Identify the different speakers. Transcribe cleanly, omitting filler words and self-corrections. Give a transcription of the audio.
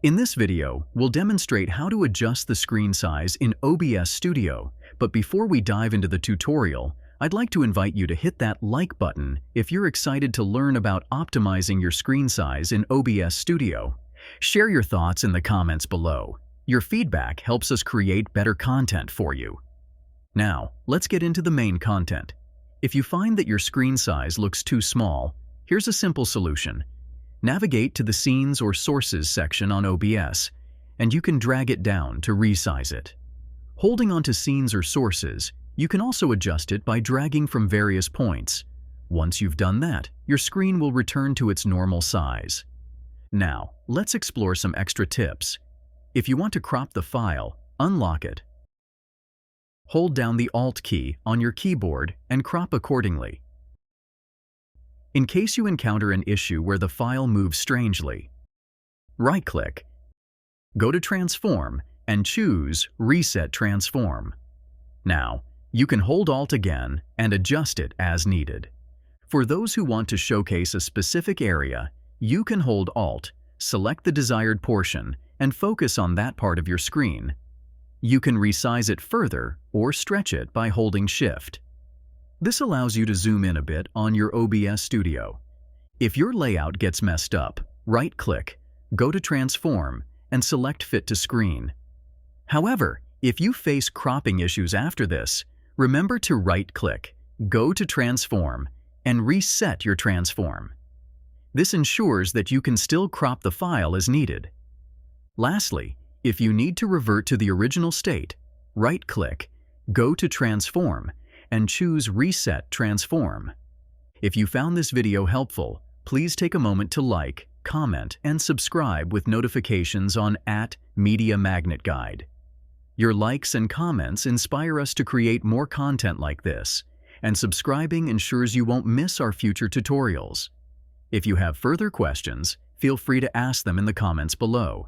Speaker 1: In this video, we'll demonstrate how to adjust the screen size in OBS Studio, but before we dive into the tutorial, I'd like to invite you to hit that like button if you're excited to learn about optimizing your screen size in OBS Studio. Share your thoughts in the comments below. Your feedback helps us create better content for you. Now, let's get into the main content. If you find that your screen size looks too small, here's a simple solution. Navigate to the Scenes or Sources section on OBS, and you can drag it down to resize it. Holding onto Scenes or Sources, you can also adjust it by dragging from various points. Once you've done that, your screen will return to its normal size. Now, let's explore some extra tips. If you want to crop the file, unlock it. Hold down the Alt key on your keyboard and crop accordingly. In case you encounter an issue where the file moves strangely, right-click, go to Transform, and choose Reset Transform. Now, you can hold Alt again and adjust it as needed. For those who want to showcase a specific area, you can hold Alt, select the desired portion, and focus on that part of your screen. You can resize it further or stretch it by holding Shift. This allows you to zoom in a bit on your OBS Studio. If your layout gets messed up, right-click, go to Transform, and select Fit to Screen. However, if you face cropping issues after this, remember to right-click, go to Transform, and reset your transform. This ensures that you can still crop the file as needed. Lastly, if you need to revert to the original state, right-click, go to Transform, and choose Reset Transform. If you found this video helpful, please take a moment to like, comment, and subscribe with notifications on @MediaMagnetGuide. Your likes and comments inspire us to create more content like this, and subscribing ensures you won't miss our future tutorials. If you have further questions, feel free to ask them in the comments below.